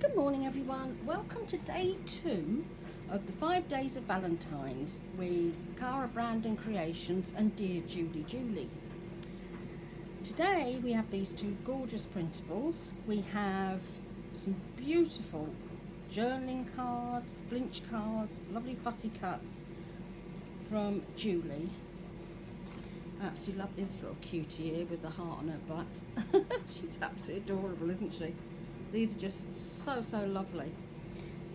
Good morning everyone, welcome to day 2 of the 5 days of Valentines with Cara Brandon Creations and Dear Julie. Today we have these two gorgeous printables. We have some beautiful journaling cards, flinch cards, lovely fussy cuts from Julie. I absolutely love this little cutie here with the heart on her butt. She's absolutely adorable, isn't she? These are just so lovely.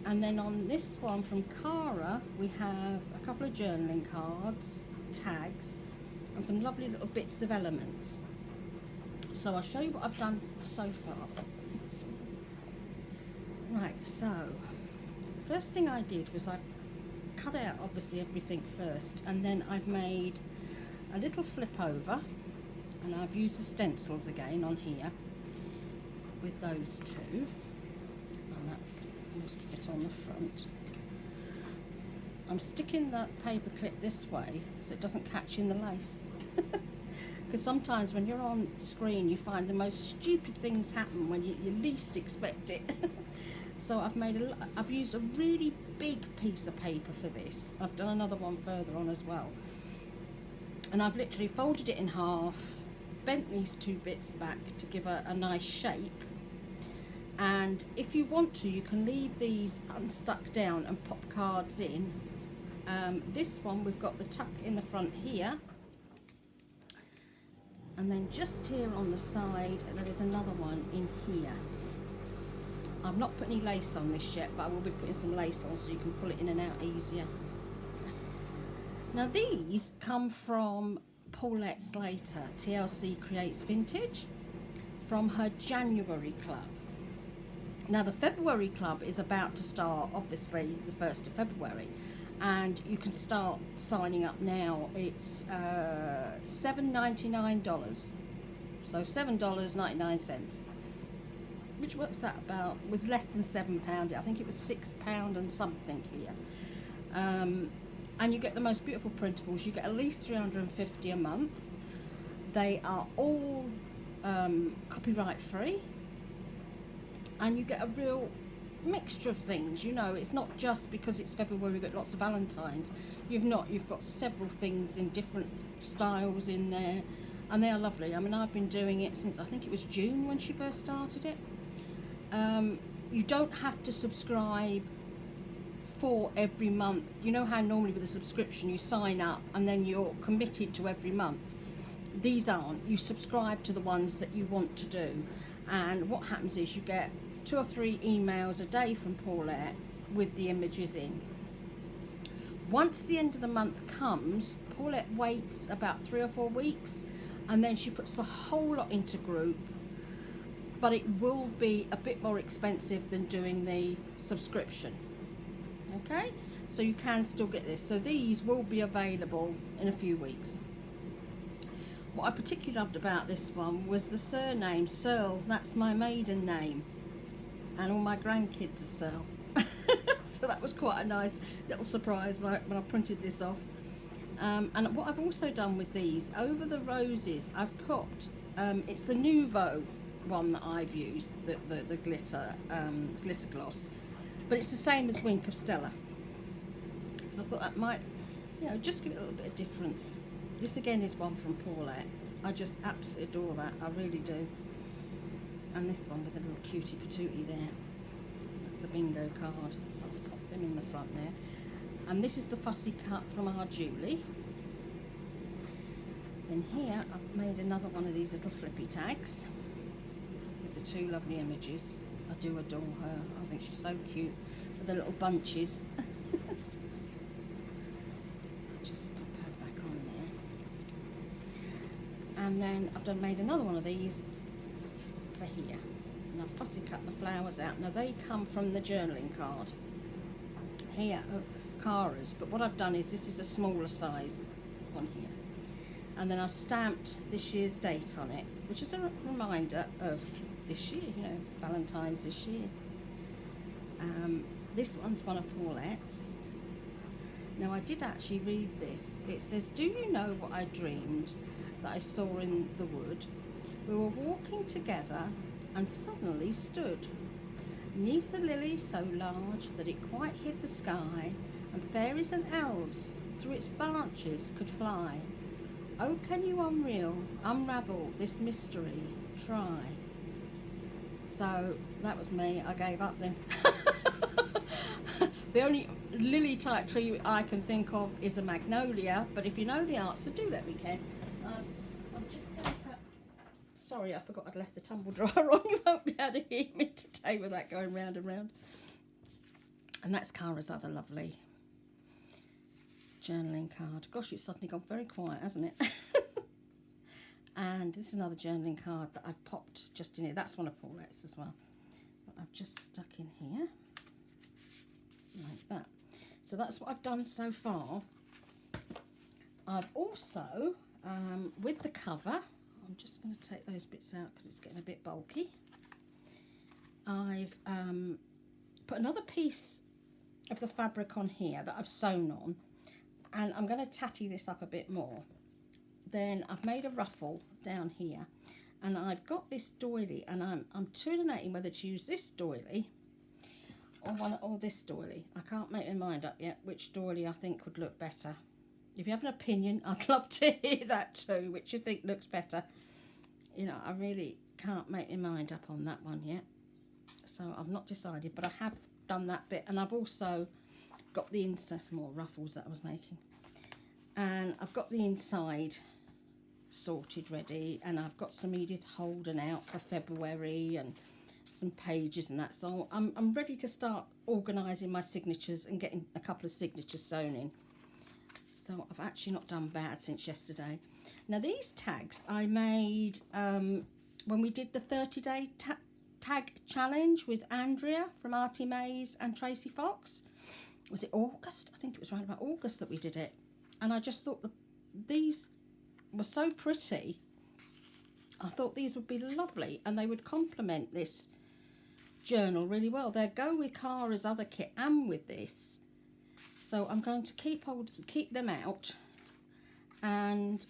And then on this one from Cara, we have a couple of journaling cards, tags, and some lovely little bits of elements. So I'll show you what I've done so far. Right, so first thing I did was I cut out obviously everything first, and then I've made a little flip over, and I've used the stencils again on here with those two, and that must fit on the front. I'm sticking the paper clip this way so it doesn't catch in the lace, because sometimes when you're on screen you find the most stupid things happen when you least expect it. So I've used a really big piece of paper for this. I've done another one further on as well, and I've literally folded it in half, bent these two bits back to give a nice shape. And if you want to, you can leave these unstuck down and pop cards in. This one, we've got the tuck in the front here, and then just here on the side there is another one in here. I've not put any lace on this yet, but I will be putting some lace on so you can pull it in and out easier. Now these come from Paulette Slater, TLC Creates Vintage, from her January club. Now the February club is about to start, obviously the 1st of February, and you can start signing up now. It's $7.99, so $7.99, which works out about, was less than £7. I think it was £6 and something here. And you get the most beautiful printables. You get at least 350 a month. They are all copyright free, and you get a real mixture of things. You know, it's not just because it's February we've got lots of Valentines. You've got several things in different styles in there, and they are lovely. I mean, I've been doing it since I think it was June when she first started it. You don't have to subscribe for every month. You know how normally with a subscription you sign up and then you're committed to every month. These aren't. You subscribe to the ones that you want to do, and what happens is you get 2 or 3 emails a day from Paulette with the images in. Once the end of the month comes, Paulette waits about 3 or 4 weeks, and then she puts the whole lot into group, but it will be a bit more expensive than doing the subscription. Okay, so you can still get this. So these will be available in a few weeks. What I particularly loved about this one was the surname, Searle. That's my maiden name, and all my grandkids are Searle. So that was quite a nice little surprise when I printed this off. And what I've also done with these, over the roses, I've put, it's the Nouveau one that I've used, the glitter gloss, but it's the same as Wink of Stella, because I thought that might, you know, just give it a little bit of difference. This again is one from Paulette. I just absolutely adore that, I really do. And this one with a little cutie patootie there. That's a bingo card, so I'll pop them in the front there. And this is the fussy cut from our Julie. Then here I've made another one of these little flippy tags with the 2 lovely images. I do adore her. I think she's so cute with the little bunches. So I'll just pop her back on there. And then I've made another one of these for here. And I've fussy cut the flowers out. Now they come from the journaling card here of Cara's, but what I've done is this is a smaller size on here. And then I've stamped this year's date on it, which is a reminder of this year, you know, Valentine's this year. This one's one of Paulette's. Now I did actually read this. It says, "Do you know what I dreamed that I saw in the wood? We were walking together and suddenly stood. 'Neath the lily so large that it quite hid the sky, and fairies and elves through its branches could fly. Oh, can you unravel this mystery? Try. So that was me. I gave up then. The only lily type tree I can think of is a magnolia, but if you know the answer, do let me know. I'm just going to... Sorry, I forgot I'd left the tumble dryer on. You won't be able to hear me today with that going round and round. And that's Cara's other lovely journaling card. Gosh, it's suddenly gone very quiet, hasn't it? And this is another journaling card that I've popped just in here. That's one of Paulette's as well. But I've just stuck in here like that. So that's what I've done so far. I've also, with the cover, I'm just going to take those bits out because it's getting a bit bulky. I've put another piece of the fabric on here that I've sewn on, and I'm going to tatty this up a bit more. Then I've made a ruffle down here, and I've got this doily, and I'm tooling whether to use this doily or this doily. I can't make my mind up yet which doily I think would look better. If you have an opinion, I'd love to hear that too, which you think looks better. You know, I really can't make my mind up on that one yet, so I've not decided, but I have done that bit, and I've also got the inside, some more ruffles that I was making, and I've got the inside sorted ready, and I've got some Edith Holden out for February and some pages and that, so I'm ready to start organising my signatures and getting a couple of signatures sewn in. So I've actually not done bad since yesterday. Now these tags I made when we did the 30-day tag challenge with Andrea from Artie Mays and Tracy Fox. Was it August? I think it was around about August that we did it, and I just thought these were so pretty. I thought these would be lovely, and they would complement this journal really well. They go with Cara's other kit and with this, so I'm going to keep them out and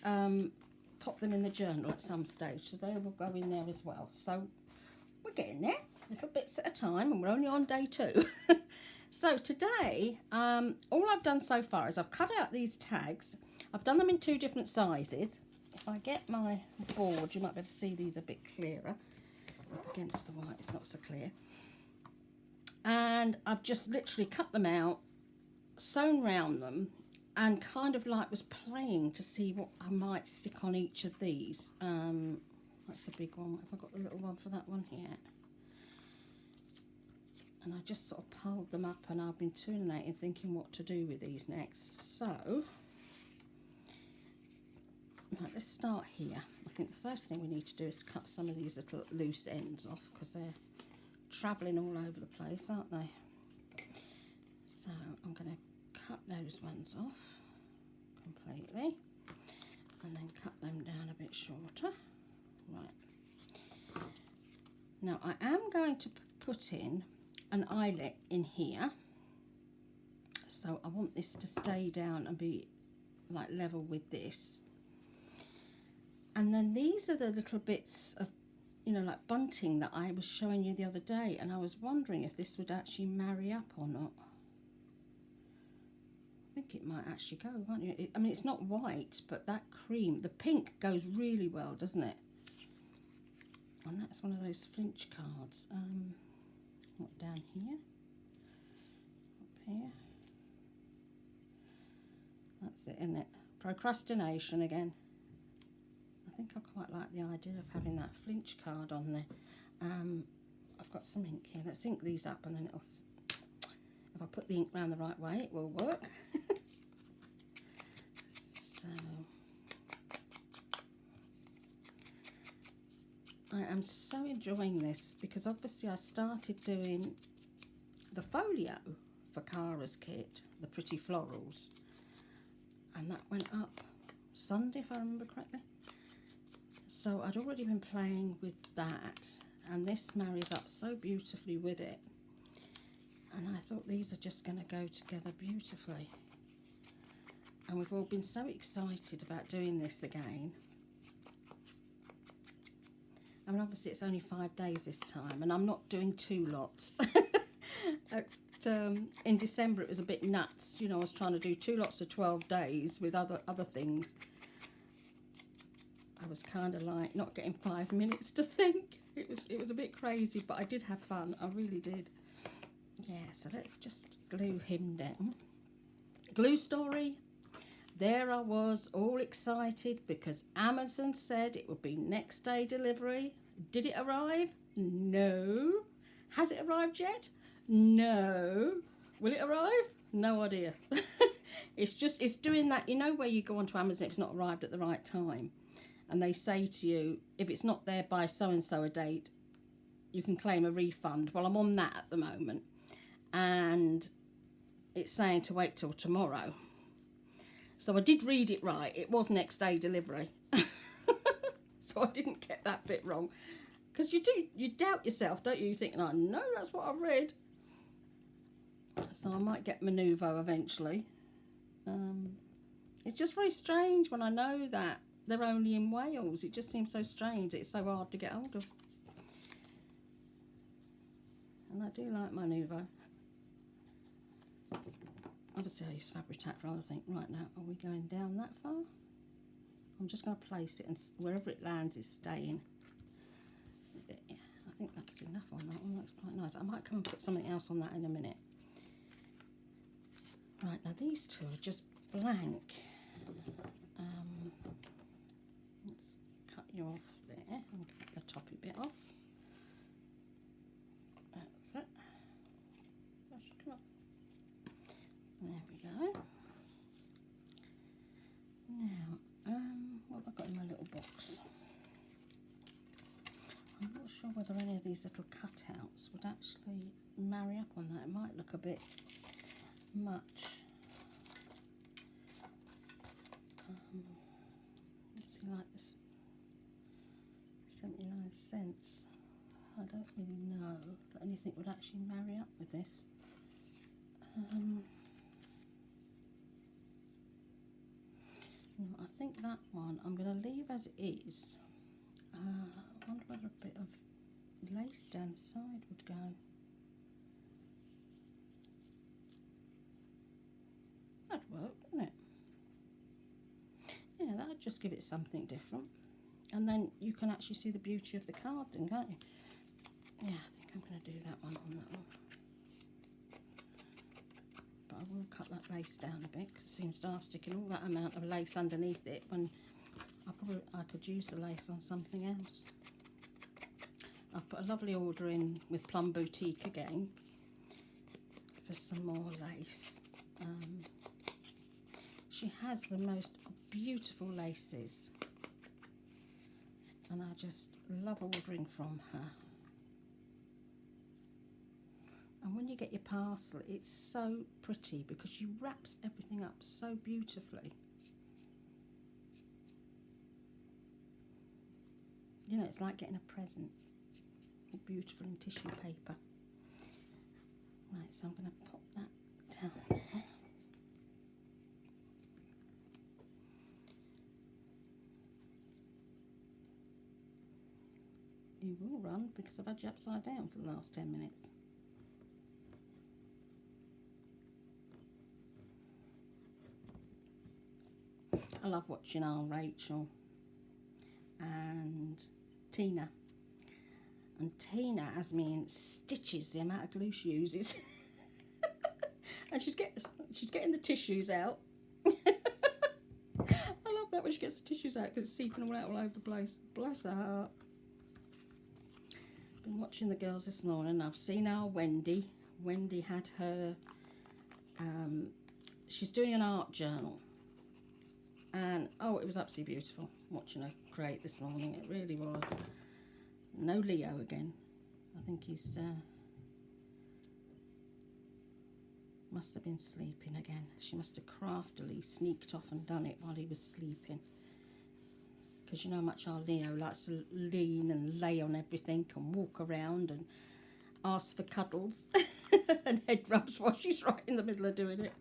pop them in the journal at some stage, so they will go in there as well. So we're getting there, little bits at a time, and we're only on day 2. So today, all I've done so far is I've cut out these tags. I've done them in 2 different sizes. If I get my board, you might be able to see these a bit clearer. Up against the white, it's not so clear. And I've just literally cut them out, sewn round them, and kind of like was playing to see what I might stick on each of these. That's a big one. Have I got the little one for that one here? And I just sort of piled them up, and I've been tooling thinking what to do with these next. So, right, let's start here. I think the first thing we need to do is cut some of these little loose ends off, because they're travelling all over the place, aren't they? So I'm going to cut those ones off completely, and then cut them down a bit shorter. Right. Now I am going to put in an eyelet in here, so I want this to stay down and be like level with this. And then these are the little bits of, you know, like bunting that I was showing you the other day, and I was wondering if this would actually marry up or not. I think it might actually go, won't you? I mean, it's not white, but that cream, the pink goes really well, doesn't it? And that's one of those flinch cards. What, down here? Up here? That's it, isn't it? Procrastination again. I think I quite like the idea of having that flinch card on there. I've got some ink here. Let's ink these up, and then it'll, if I put the ink round the right way, it will work. So I am so enjoying this, because obviously I started doing the folio for Cara's kit, the pretty florals, and that went up Sunday if I remember correctly. So I'd already been playing with that, and this marries up so beautifully with it, and I thought these are just going to go together beautifully. And we've all been so excited about doing this again. I mean, obviously it's only 5 days this time, and I'm not doing 2 lots. In December it was a bit nuts, you know. I was trying to do 2 lots of 12 days with other things. I was kind of like not getting 5 minutes to think. It was a bit crazy, but I did have fun. I really did. Yeah, so let's just glue him down. Glue story. There I was, all excited because Amazon said it would be next day delivery. Did it arrive? No. Has it arrived yet? No. Will it arrive? No idea. It's doing that, you know, where you go onto Amazon, it's not arrived at the right time. And they say to you, if it's not there by so-and-so a date, you can claim a refund. Well, I'm on that at the moment. And it's saying to wait till tomorrow. So I did read it right. It was next day delivery. So I didn't get that bit wrong. Because you doubt yourself, don't you? You think, oh, no, that's what I read. So I might get Manuvo eventually. It's just very strange when I know that they're only in Wales. It just seems so strange. It's so hard to get hold of. And I do like Manuvo. Obviously I use Fabri-Tac for other things. Right, now, are we going down that far? I'm just going to place it, and wherever it lands is staying. Yeah, I think that's enough on that one. That's quite nice. I might come and put something else on that in a minute. Right, now these two are just blank. Let's cut you off there and cut the toppy bit off. That's it. There we go. Now, what have I got in my little box? I'm not sure whether any of these little cutouts would actually marry up on that. It might look a bit much. Let's see, like this, 79 cents. I don't really know that anything would actually marry up with this. No, I think that one I'm going to leave as it is. I wonder whether a bit of lace down the side would go. That'd work, wouldn't it? Yeah, that'd just give it something different. And then you can actually see the beauty of the cardigan, can't you? Yeah, I think I'm going to do that one on that one. But I will cut that lace down a bit, because it seems to have sticking all that amount of lace underneath it when I could use the lace on something else. I've put a lovely order in with Plum Boutique again for some more lace. She has the most beautiful laces, and I just love ordering from her. And when you get your parcel, it's so pretty because she wraps everything up so beautifully. You know, it's like getting a present. Beautiful in tissue paper. Right, so I'm going to pop that down there. You will run because I've had you upside down for the last 10 minutes. I love watching our Rachel and Tina. And Tina has me in stitches the amount of glue she uses. And she's getting the tissues out. I love that when she gets the tissues out because it's seeping all out all over the place. Bless her heart. Been watching the girls this morning. I've seen our Wendy. Wendy had her, she's doing an art journal. And oh, it was absolutely beautiful watching her create this morning. It really was. No Leo again. I think he's must have been sleeping again. She must have craftily sneaked off and done it while he was sleeping. Because you know how much our Leo likes to lean and lay on everything and walk around and ask for cuddles and head rubs while she's right in the middle of doing it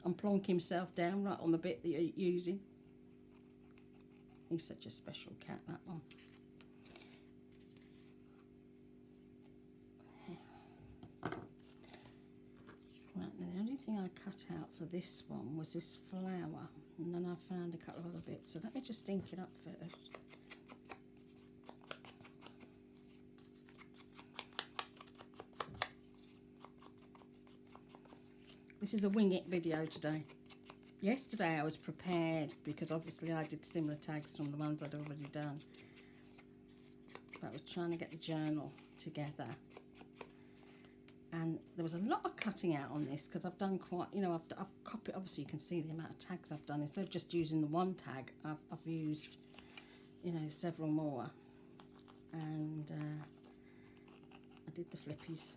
and plonk himself down right on the bit that you're using. He's such a special cat, that one. thing I cut out for this one was this flower, and then I found a couple of other bits, so let me just ink it up first. This is a wing it video today. Yesterday I was prepared because obviously I did similar tags from the ones I'd already done, but I was trying to get the journal together. And there was a lot of cutting out on this because I've done quite, you know, I've copied, obviously you can see the amount of tags I've done. Instead of just using the one tag, I've used, you know, several more. And I did the flippies